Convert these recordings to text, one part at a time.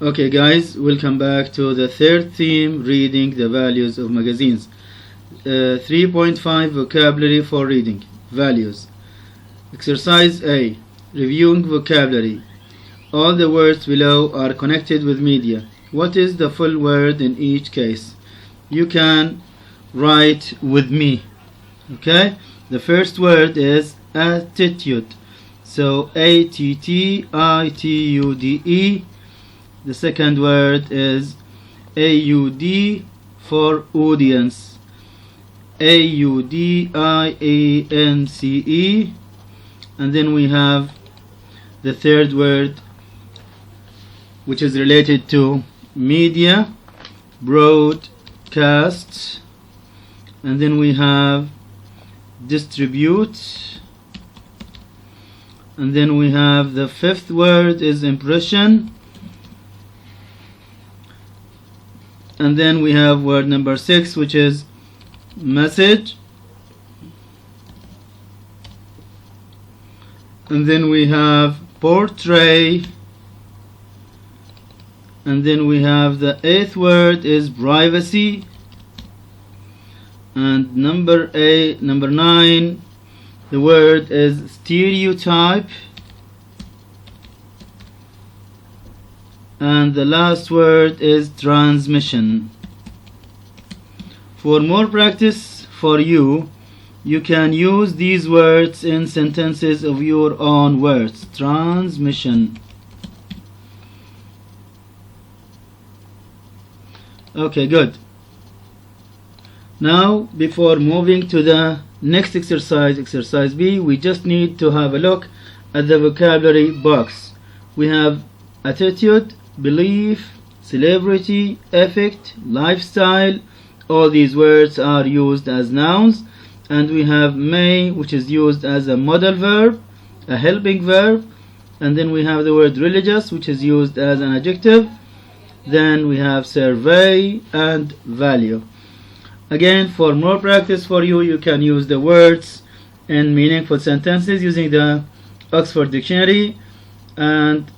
Okay guys, welcome back to the third theme, reading the values of magazines. 3.5 vocabulary for reading. Values. Exercise A. Reviewing vocabulary. All the words below are connected with media. What is the full word in each case? You can write with me. Okay? The first word is attitude. So attitude. The second word is AUD for audience. AUDIANCE. And then we have the third word, which is related to media, broadcast. And then we have distribute. And then we have the fifth word is impression. And then we have word number 6, which is message. And then we have portray. And then we have the 8th word is privacy. And number 9, the word is stereotype. And the last word is transmission. For more practice for you, you can use these words in sentences of your own words. Transmission. Okay, good. Now, before moving to the next exercise, exercise B, we just need to have a look at the vocabulary box. We have attitude, belief, celebrity, effect, lifestyle. All these words are used as nouns. And we have may, which is used as a modal verb, a helping verb. And then we have the word religious, which is used as an adjective. Then we have survey and value. Again, for more practice for you, you can use the words in meaningful sentences using the Oxford Dictionary, and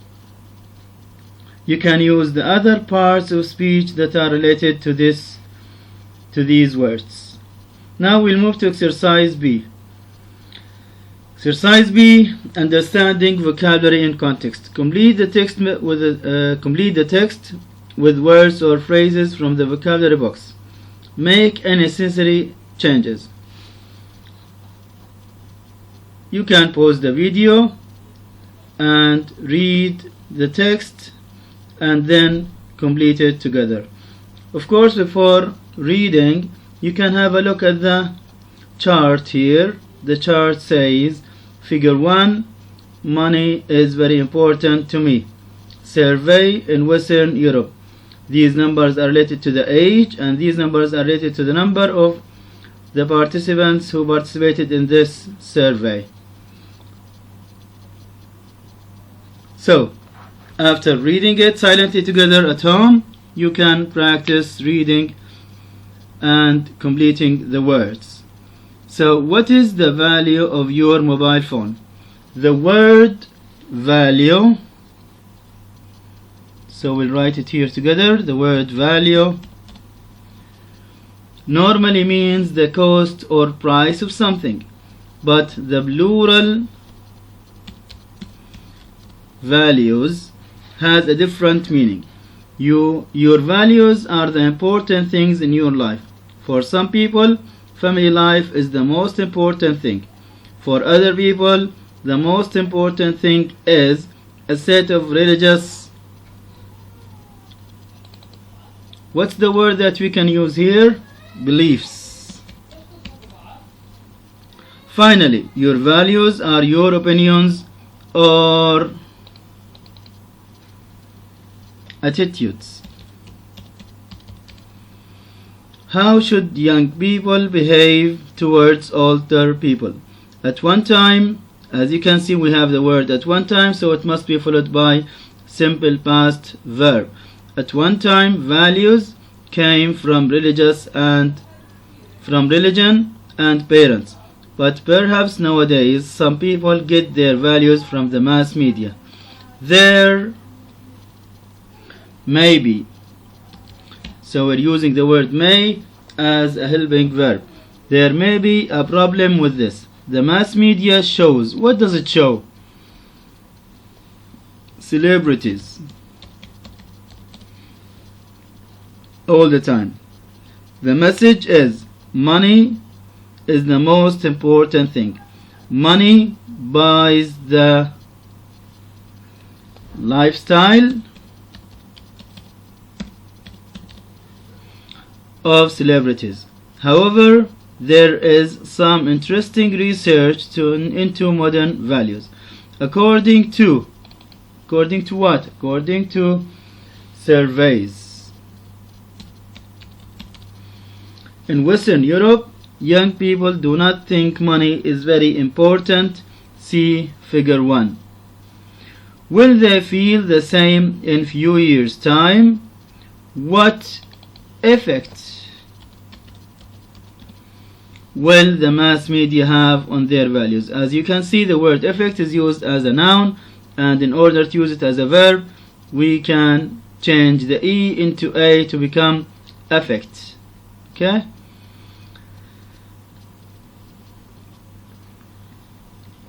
you can use the other parts of speech that are related to these words. Now we'll move to exercise B. Exercise B, understanding vocabulary in context. Complete the text with words or phrases from the vocabulary box. Make any necessary changes. You can pause the video and read the text and then complete it together. Of course, before reading, you can have a look at the chart here. The chart says, Figure 1, money is very important to me. Survey in Western Europe. These numbers are related to the age, and these numbers are related to the number of the participants who participated in this survey. So, after reading it silently together at home, you can practice reading and completing the words. So, what is the value of your mobile phone? The word value, so we'll write it here together. The word value normally means the cost or price of something, but the plural values has a different meaning. Your values are the important things in your life. For some people, family life is the most important thing. For other people, the most important thing is a set of religious. What's the word that we can use here? Beliefs. Finally, your values are your opinions or attitudes. How should young people behave towards older people? At one time, as you can see, we have the word at one time, so it must be followed by simple past verb. At one time, values came from religion and parents. But perhaps nowadays, some people get their values from the mass media. Their maybe. So we're using the word may as a helping verb. There may be a problem with this. The mass media shows. What does it show? Celebrities. All the time. The message is money is the most important thing. Money buys the lifestyle of celebrities. However, there is some interesting research into modern values. According to what? According to surveys. In Western Europe, young people do not think money is very important. See figure 1. Will they feel the same in few years' time? What effect will the mass media have on their values? As you can see, the word effect is used as a noun, and in order to use it as a verb, we can change the E into A to become affect. Okay?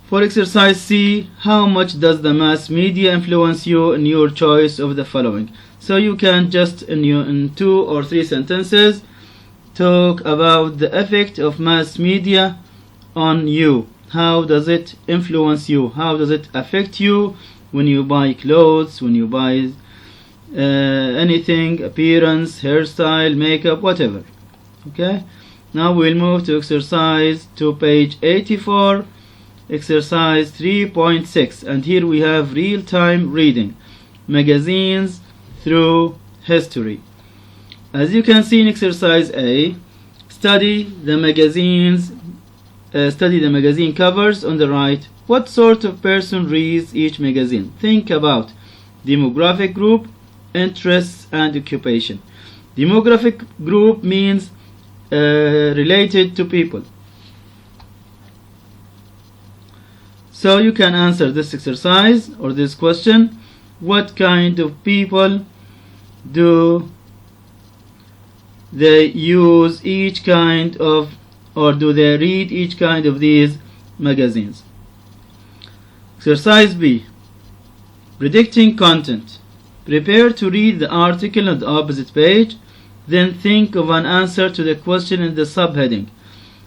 For exercise C, how much does the mass media influence you in your choice of the following? So you can just in 2 or 3 sentences talk about the effect of mass media on you. How does it influence you? How does it affect you when you buy clothes, when you buy anything, appearance, hairstyle, makeup, whatever. Okay? Now we'll move to exercise to page 84. Exercise 3.6, and here we have real-time reading, magazines through history. As you can see in exercise A, study the magazine covers on the right. What sort of person reads each magazine? Think about demographic group, interests, and occupation. Demographic group means related to people. So you can answer this exercise or this question. What kind of people do they use each kind of, or do they read each kind of these magazines? Exercise B. Predicting content. Prepare to read the article on the opposite page. Then think of an answer to the question in the subheading.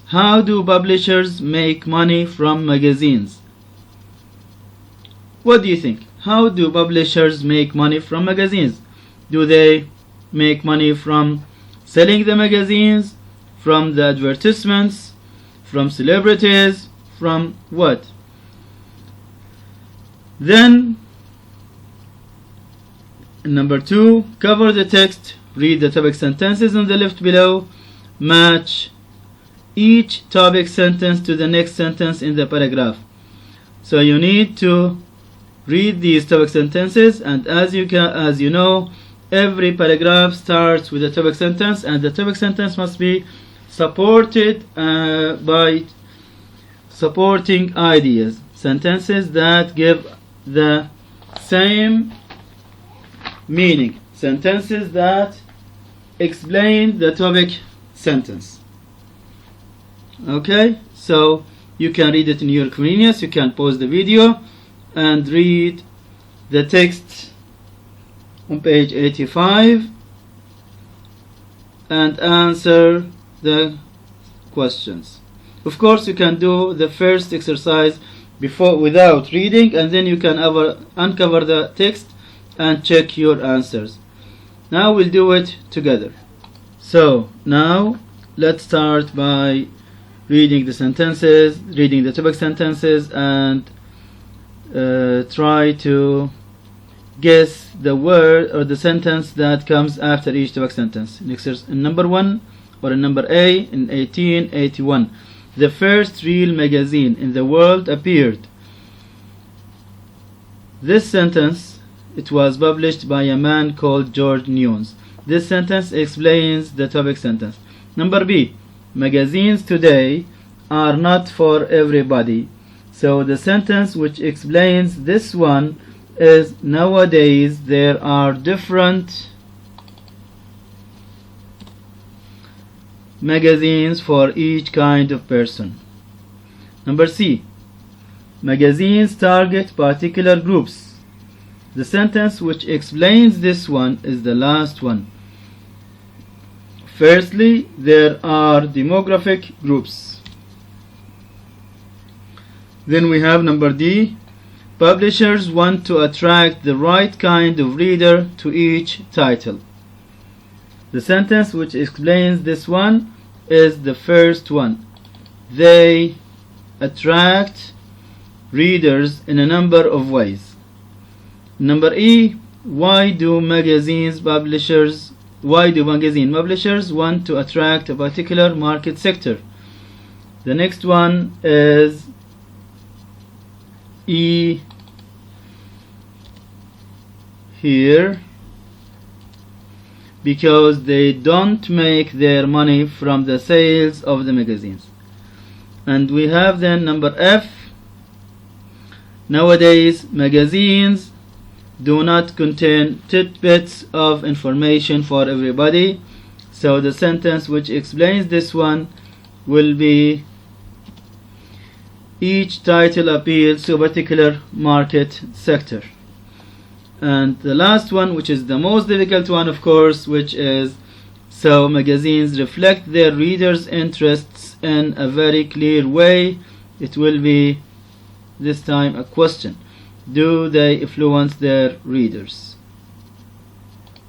How do publishers make money from magazines? What do you think? How do publishers make money from magazines? Do they make money from selling the magazines, from the advertisements, from celebrities, from what? Then, number 2, cover the text, read the topic sentences on the left below, match each topic sentence to the next sentence in the paragraph. So you need to read these topic sentences, and as you know, every paragraph starts with a topic sentence, and the topic sentence must be supported by supporting ideas, sentences that give the same meaning, sentences that explain the topic sentence. Okay, so you can read it in your convenience. You can pause the video and read the text on page 85 and answer the questions. Of course, you can do the first exercise without reading, and then you can uncover the text and check your answers. Now we'll do it together. So now let's start by reading the sentences, reading the topic sentences, and try to guess the word or the sentence that comes after each topic sentence. In number 1, or in number A, in 1881, the first real magazine in the world appeared. This sentence, it was published by a man called George Newnes. This sentence explains the topic sentence. Number B, magazines today are not for everybody. So the sentence which explains this one is nowadays there are different magazines for each kind of person. Number C, magazines target particular groups. The sentence which explains this one is the last one. Firstly, there are demographic groups. Then we have number D, publishers want to attract the right kind of reader to each title. The sentence which explains this one is the first one. They attract readers in a number of ways. Number E, why do magazine publishers want to attract a particular market sector? The next one is E here, because they don't make their money from the sales of the magazines. And we have then number F, nowadays magazines do not contain tidbits of information for everybody. So the sentence which explains this one will be each title appeals to a particular market sector. And the last one, which is the most difficult one, of course, which is, so magazines reflect their readers' interests in a very clear way. It will be this time a question. Do they influence their readers?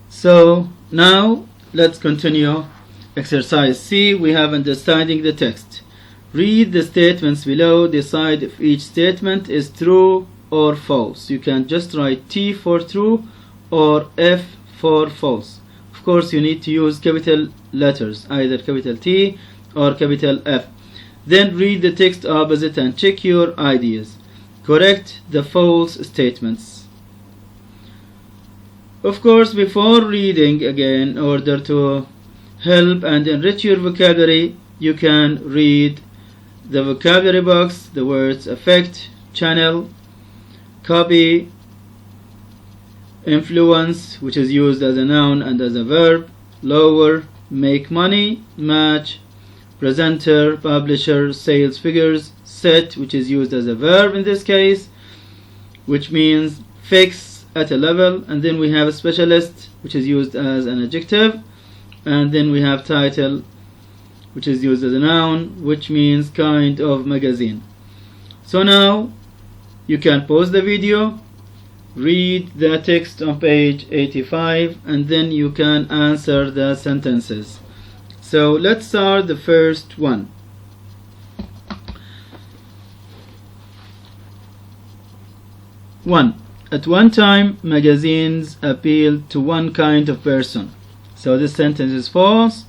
So now let's continue. Exercise C, we have understanding the text. Read the statements below. Decide if each statement is true or false. You can just write T for true or F for false. Of course, you need to use capital letters, either capital T or capital F. Then read the text opposite and check your ideas. Correct the false statements. Of course, before reading again, in order to help and enrich your vocabulary, you can read the vocabulary box, the words affect, channel, copy, influence, which is used as a noun and as a verb, lower, make money, match, presenter, publisher, sales figures, set, which is used as a verb in this case, which means fix at a level, and then we have a specialist, which is used as an adjective, and then we have title, which is used as a noun, which means kind of magazine. So now you can pause the video, read the text on page 85, and then you can answer the sentences. So let's start the first one. 1. At one time, magazines appealed to one kind of person. So this sentence is false,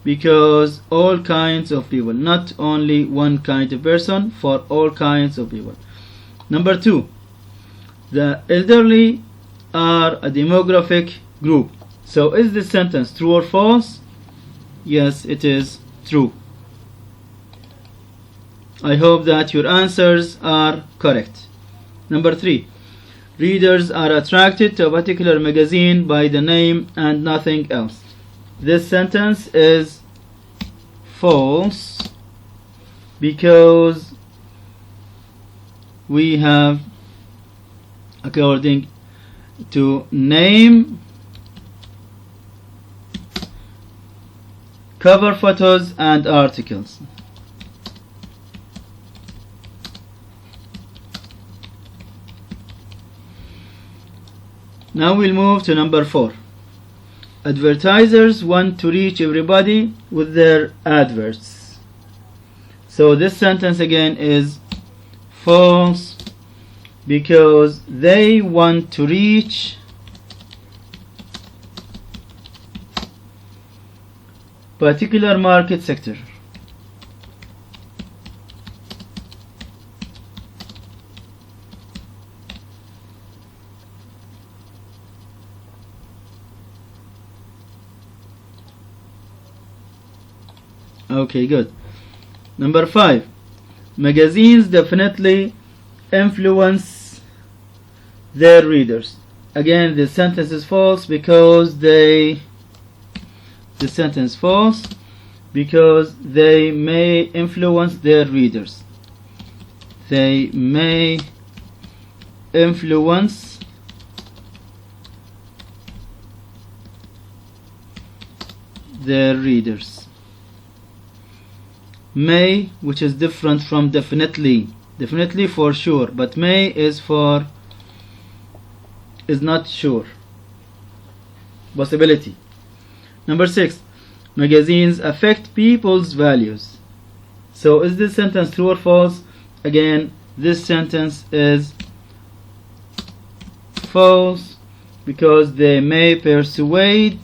because all kinds of people, not only one kind of person, for all kinds of people. Number 2, the elderly are a demographic group. So is this sentence true or false? Yes, it is true. I hope that your answers are correct. Number 3, readers are attracted to a particular magazine by the name and nothing else. This sentence is false, because we have, according to name, cover photos and articles. Now we'll move to number 4. Advertisers want to reach everybody with their adverts. So this sentence again is false, because they want to reach particular market sector. Okay, good. Number 5, magazines definitely influence their readers. Again, the sentence is false because the sentence false because they may influence their readers. They may influence their readers. May, which is different from definitely. Definitely for sure, but may is not sure. Possibility. Number 6. Magazines affect people's values. So is this sentence true or false? Again, this sentence is false because they may persuade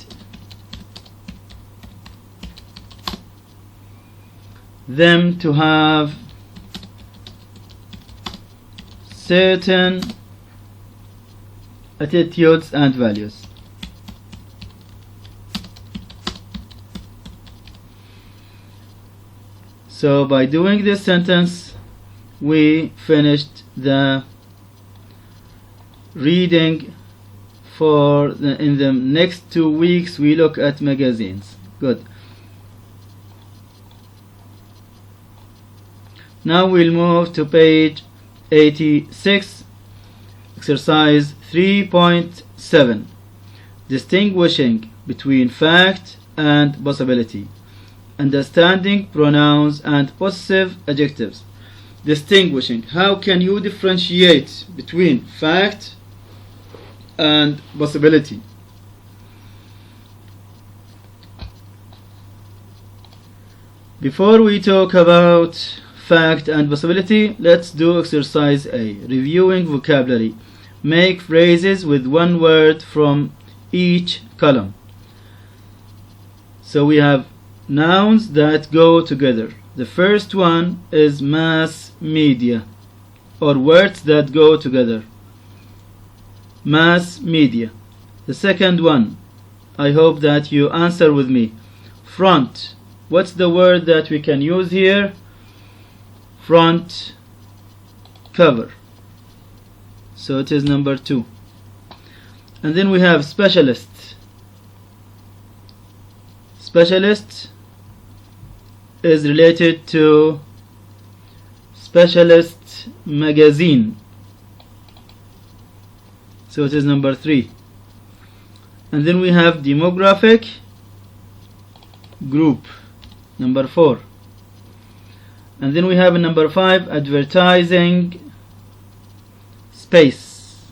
them to have certain attitudes and values. So by doing this sentence, we finished the reading in the next 2 weeks we look at magazines. Good. Now we'll move to page 86, exercise 3.7, distinguishing between fact and possibility, understanding pronouns and possessive adjectives. Distinguishing. How can you differentiate between fact and possibility? Before we talk about fact and possibility, let's do exercise A, reviewing vocabulary. Make phrases with one word from each column. So we have nouns that go together. The first one is mass media, or words that go together. Mass media. The second one, I hope that you answer with me. Front. What's the word that we can use here? Front cover. So it is number 2. And then we have specialist. Specialist is related to specialist magazine. So it is number 3. And then we have demographic group, number 4. And then we have number 5, advertising space.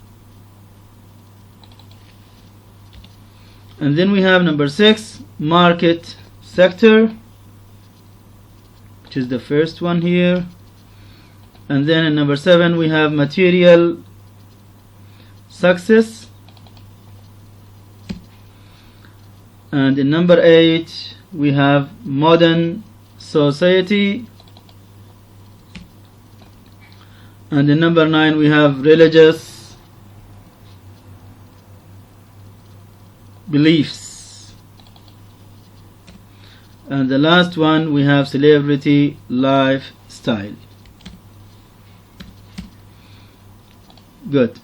And then we have number 6, market sector, which is the first one here. And then in number 7 we have material success. And in number 8 we have modern society. And in number 9 we have religious beliefs. And the last one we have celebrity lifestyle. Good.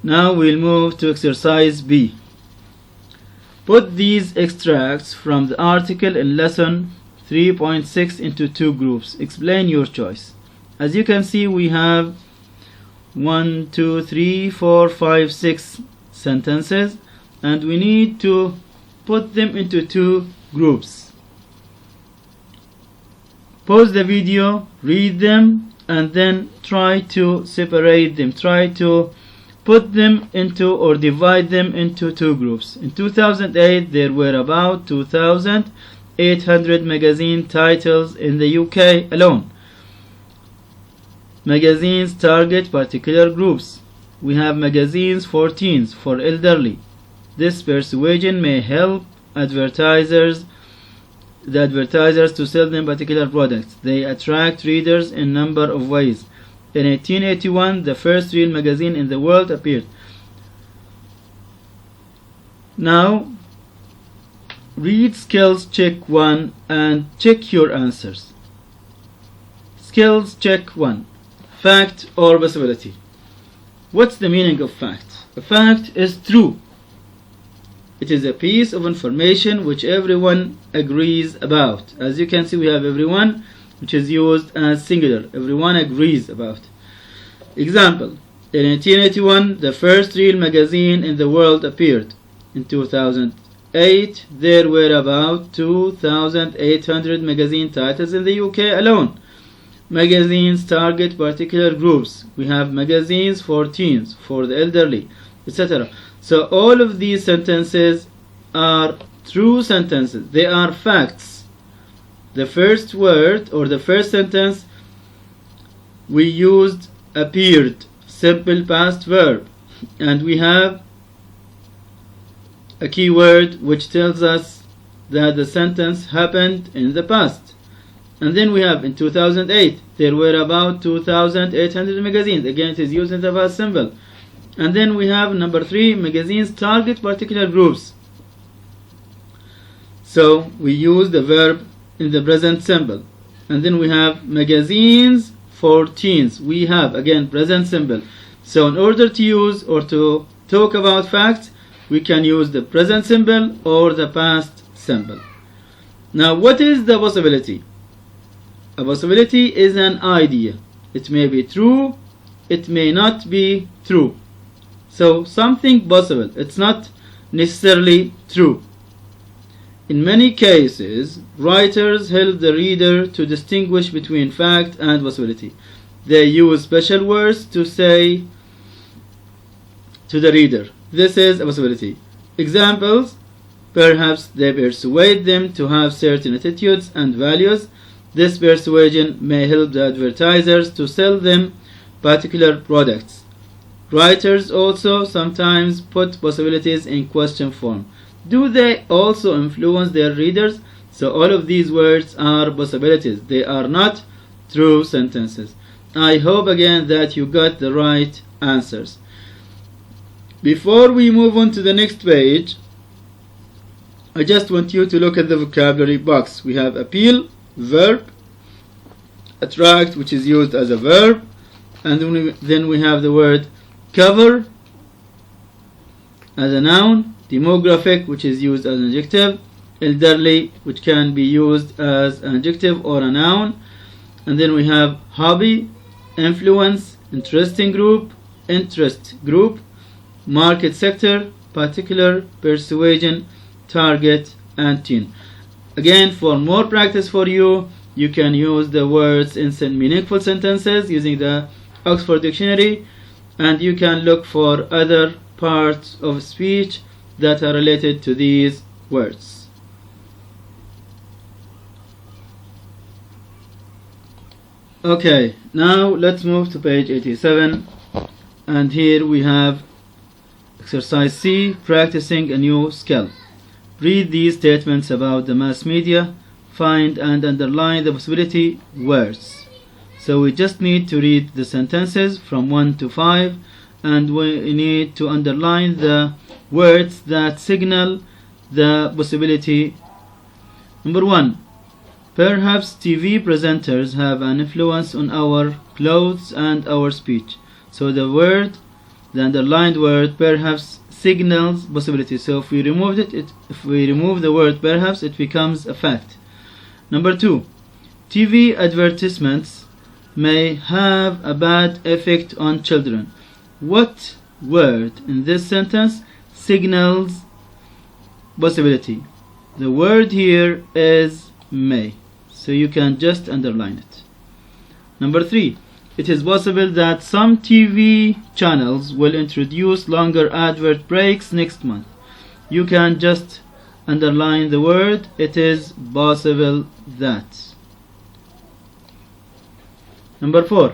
Now we'll move to exercise B. Put these extracts from the article in lesson 3.6 into 2 groups. Explain your choice. As you can see, we have 1, 2, 3, 4, 5, 6 sentences, and we need to put them into 2 groups. Pause the video, read them, and then try to separate them. Try to put them into or divide them into 2 groups. In 2008, there were about 2,800 magazine titles in the UK alone. Magazines target particular groups. We have magazines for teens, for elderly. This persuasion may help the advertisers to sell them particular products. They attract readers in a number of ways. In 1881, the first real magazine in the world appeared. Now, read skills check 1 and check your answers. Skills check 1. fact or possibility. What's the meaning of fact? A fact is true. It is a piece of information which everyone agrees about. As you can see, we have everyone, which is used as singular. Everyone agrees about. Example: in 1981, the first real magazine in the world appeared. In 2008, there were about 2,800 magazine titles in the UK alone. Magazines target particular groups. We have magazines for teens, for the elderly, etc. So all of these sentences are true sentences. They are facts. The first word or the first sentence, we used appeared, simple past verb, and we have a keyword which tells us that the sentence happened in the past. And then we have in 2008 there were about 2,800 magazines. Again, it is used in the past simple. And then we have number 3, magazines target particular groups. So we use the verb in the present simple. And then we have magazines for teens. We have again present simple. So in order to use or to talk about facts, we can use the present simple or the past simple. Now, what is the possibility? A possibility is an idea. It may be true, it may not be true. So something possible, it's not necessarily true. In many cases, writers help the reader to distinguish between fact and possibility. They use special words to say to the reader, this is a possibility. Examples: perhaps they persuade them to have certain attitudes and values. This persuasion may help the advertisers to sell them particular products. Writers also sometimes put possibilities in question form. Do they also influence their readers? So all of these words are possibilities. They are not true sentences. I hope again that you got the right answers. Before we move on to the next page, I just want you to look at the vocabulary box. We have appeal, verb, attract, which is used as a verb, and then we have the word cover as a noun, demographic, which is used as an adjective, elderly, which can be used as an adjective or a noun, and then we have hobby, influence, interesting group, interest group, market sector, particular, persuasion, target, and teen. Again, for more practice for you, you can use the words in meaningful sentences using the Oxford Dictionary, and you can look for other parts of speech that are related to these words. Okay, now let's move to page 87, and here we have exercise C, practicing a new skill. Read these statements about the mass media, find and underline the possibility words. So we just need to read the sentences from 1 to 5, and we need to underline the words that signal the possibility. Number 1, perhaps TV presenters have an influence on our clothes and our speech. So the underlined word perhaps signals possibility. So if we remove the word perhaps, it becomes a fact. Number 2, TV advertisements may have a bad effect on children. What word in this sentence signals possibility? The word here is may, so you can just underline it. Number 3, it is possible that some TV channels will introduce longer advert breaks next month. You can just underline the word it is possible that. Number 4,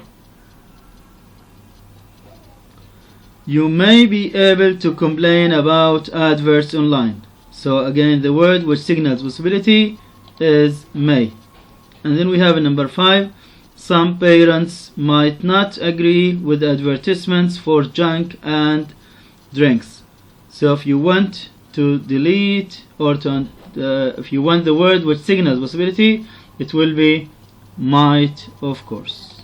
you may be able to complain about adverts online. So again, the word which signals possibility is may. And then we have number 5, some parents might not agree with advertisements for junk and drinks. So if you want to delete or if you want the word which signals possibility, it will be might, of course.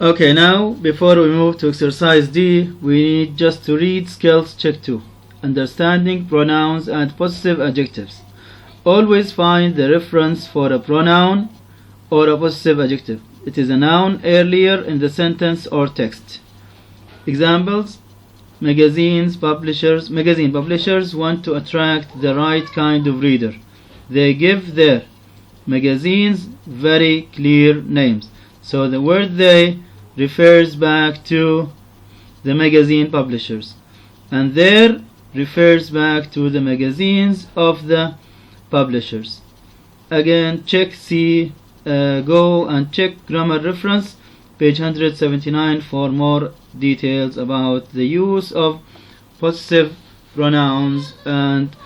Okay, now before we move to exercise D, we need just to read skills check 2. Understanding pronouns and possessive adjectives. Always find the reference for a pronoun or a possessive adjective. It is a noun earlier in the sentence or text. Examples: magazine publishers want to attract the right kind of reader. They give their magazines very clear names. So the word they refers back to the magazine publishers, and their refers back to the magazines of the publishers. Again, go and check grammar reference, page 179, for more details about the use of possessive pronouns and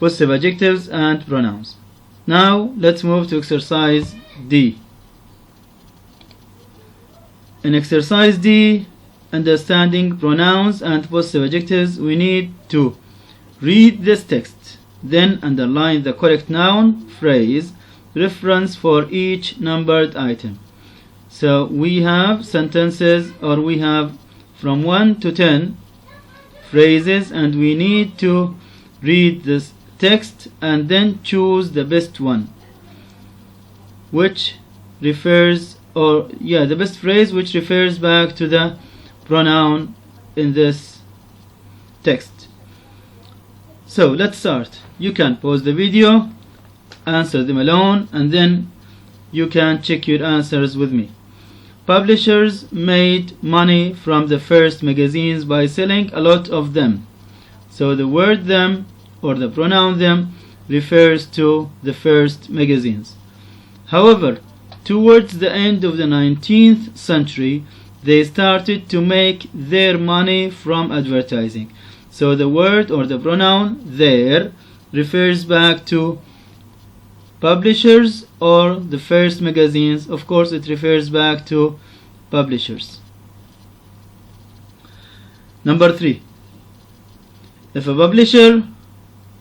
possessive adjectives and pronouns. Now let's move to exercise D. In exercise D, understanding pronouns and possessive adjectives, we need to read this text, then underline the correct noun, phrase, reference for each numbered item. So we have sentences, or we have from 1 to 10 phrases, and we need to read this text and then choose the best one, which refers, the best phrase which refers back to the pronoun in this text. So let's start. You can pause the video, answer them alone, and then you can check your answers with me. Publishers made money from the first magazines by selling a lot of them. So the word them or the pronoun them refers to the first magazines. However, towards the end of the 19th century, they started to make their money from advertising. So the word or the pronoun their refers back to publishers or the first magazines. Of course, it refers back to publishers. Number 3. If a publisher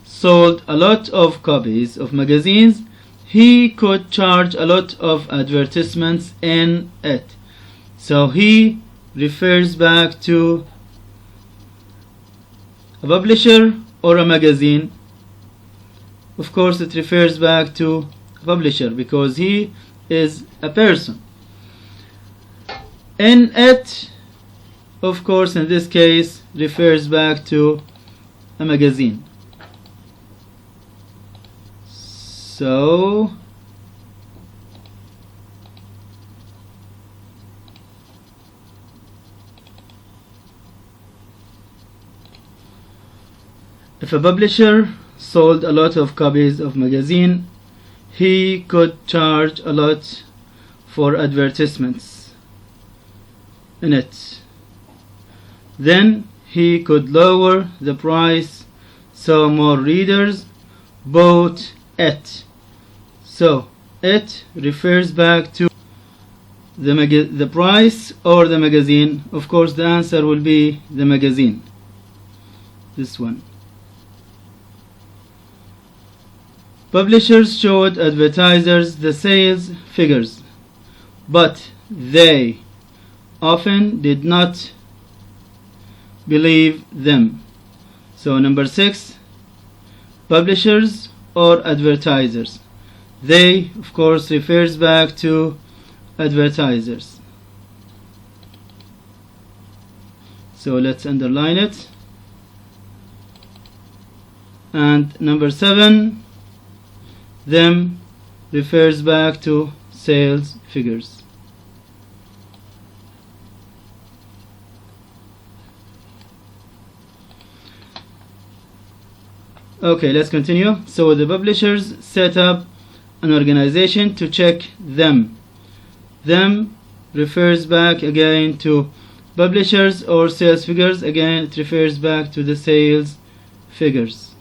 sold a lot of copies of magazines, he could charge a lot of advertisements in it. So he refers back to a publisher or a magazine. Of course, it refers back to a publisher because he is a person. In it, of course, in this case, refers back to a magazine. So if a publisher sold a lot of copies of magazine, he could charge a lot for advertisements in it. Then he could lower the price so more readers bought it. So it refers back to the price or the magazine. Of course, the answer will be the magazine. This one. Publishers showed advertisers the sales figures, but they often did not believe them. So number 6, publishers or advertisers. They, of course, refers back to advertisers. So let's underline it. And number 7, them refers back to sales figures. Okay, let's continue. So the publishers set up an organization to check them. Them refers back again to publishers or sales figures. Again, it refers back to the sales figures.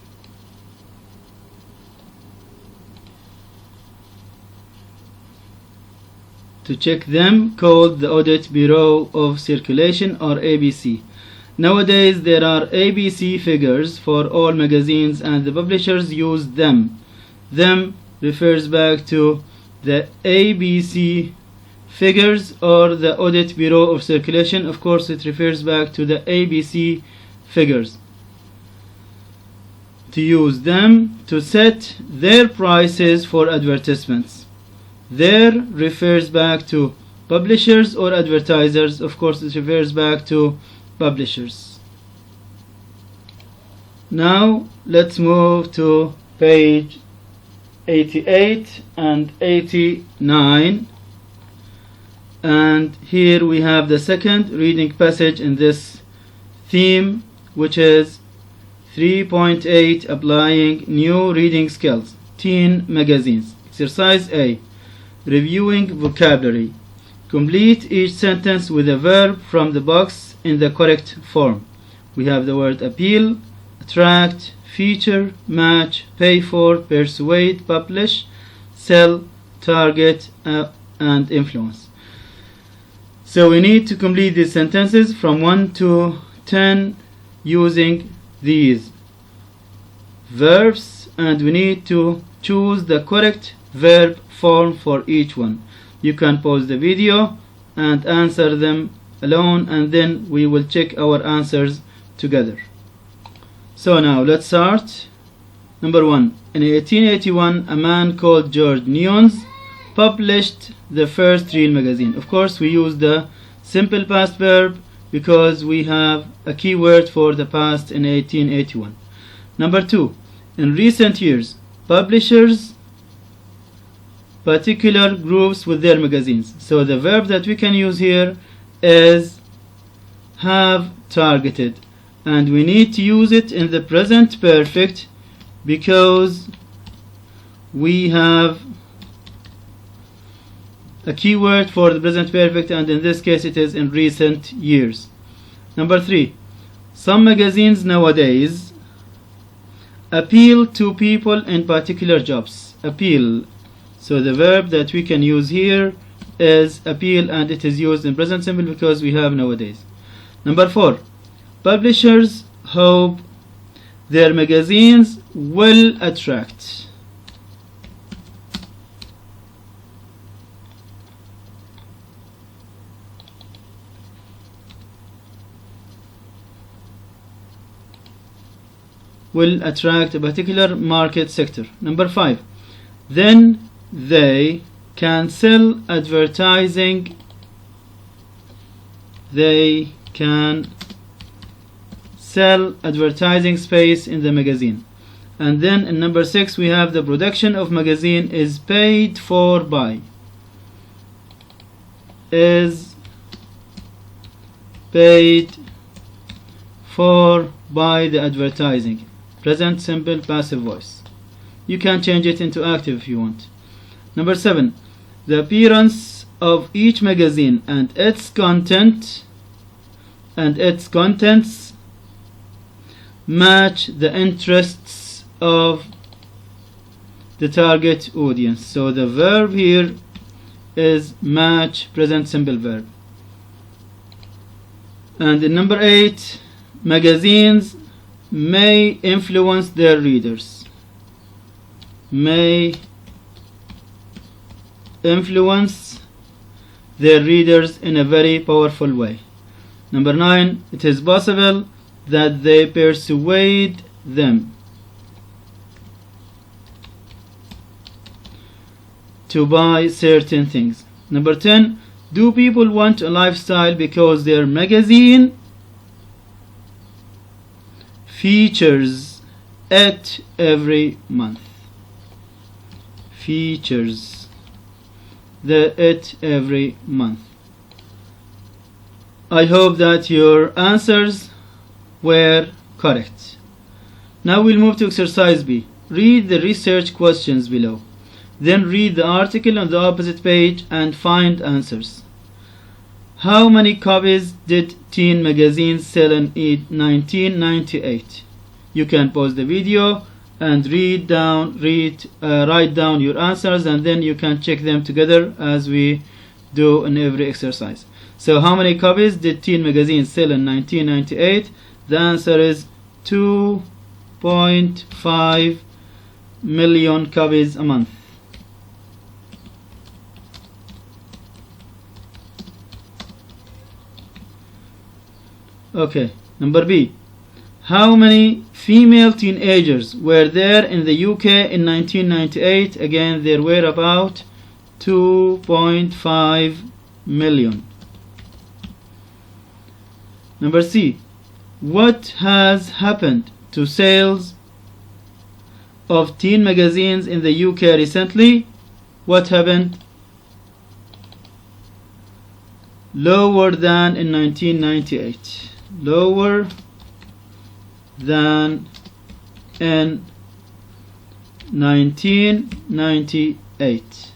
To check them, called the Audit Bureau of Circulation, or ABC. Nowadays there are ABC figures for all magazines and the publishers use them. Them refers back to the ABC figures or the Audit Bureau of Circulation. Of course, it refers back to the ABC figures. To use them to set their prices for advertisements. There refers back to publishers or advertisers. Of course, it refers back to publishers. Now let's move to page 88 and 89, and here we have the second reading passage in this theme, which is 3.8 Applying New Reading Skills, Teen Magazines. Exercise A, Reviewing Vocabulary. Complete each sentence with a verb from the box in the correct form. We have the word appeal, attract, feature, match, pay for, persuade, publish, sell, target, and influence. So we need to complete these sentences from 1 to 10 using these verbs, and we need to choose the correct verb form for each one. You can pause the video and answer them alone, and then we will check our answers together. So now let's start. Number 1. In 1881, a man called George Newnes published the first real magazine. Of course, we use the simple past verb because we have a keyword for the past in 1881. Number 2. In recent years, publishers particular groups with their magazines. So the verb that we can use here is have targeted, and we need to use it in the present perfect because we have a keyword for the present perfect, and in this case it is in recent years. Number 3. Some magazines nowadays appeal to people in particular jobs. Appeal. So the verb that we can use here is appeal, and it is used in present simple because we have nowadays. Number 4. Publishers hope their magazines will attract. Will attract a particular market sector. Number 5. Then they can sell advertising. They can sell advertising space in the magazine. And then in number 6 we have the production of magazine is paid for by. Is paid for by the advertising. Present simple passive voice. You can change it into active if you want. Number 7. The appearance of each magazine and its content and its contents match the interests of the target audience. So the verb here is match, present simple verb. And in number 8, magazines may influence their readers. May influence their readers in a very powerful way. Number 9, it is possible that they persuade them to buy certain things. Number 10, do people want a lifestyle because their magazine features it every month? Features it every month. I hope that your answers were correct. Now we'll move to exercise B. Read the research questions below. Then read the article on the opposite page and find answers. How many copies did Teen Magazine sell in 1998? You can pause the video and write down your answers, and then you can check them together as we do in every exercise. So how many copies did Teen Magazine sell in 1998? The answer is 2.5 million copies a month. Okay, number B. How many female teenagers were there in the UK in 1998? Again, there were about 2.5 million. Number C. What has happened to sales of teen magazines in the UK recently? What happened? Lower than in 1998. Lower than in 1998.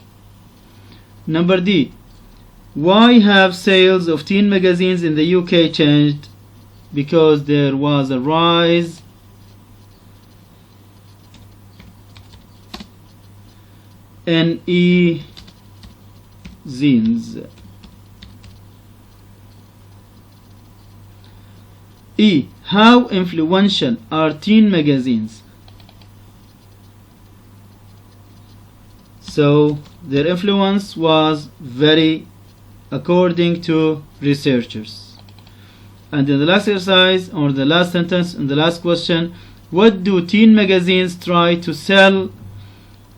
Number D. Why have sales of teen magazines in the UK changed? Because there was a rise in e-zines. E. How influential are teen magazines? So their influence was very, according to researchers. And in the last exercise, or the last sentence, in the last question, what do teen magazines try to sell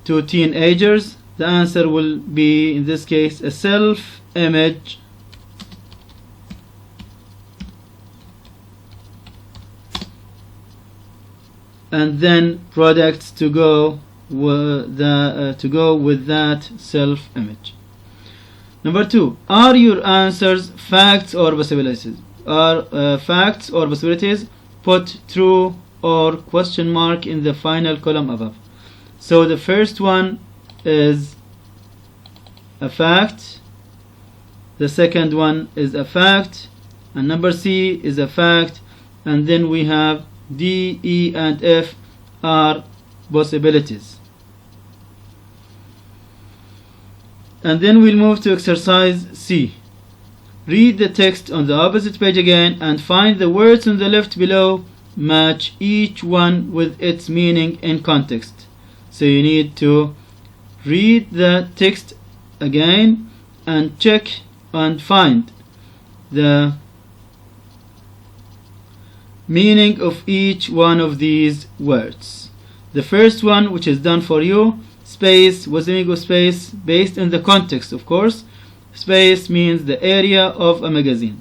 to teenagers? The answer will be, in this case, a self-image, and then products to go with that self-image. Number 2. Are your answers facts or possibilities? Are facts or possibilities? Put true or question mark in the final column above. So the first one is a fact, the second one is a fact, and number C is a fact, and then we have D, E, and F are possibilities. And then we'll move to exercise C. Read the text on the opposite page again and find the words on the left below match each one with its meaning in context. So you need to read the text again and check and find the meaning of each one of these words. The first one, which is done for you, space, Wasemigo space, based in the context, of course. Space means the area of a magazine.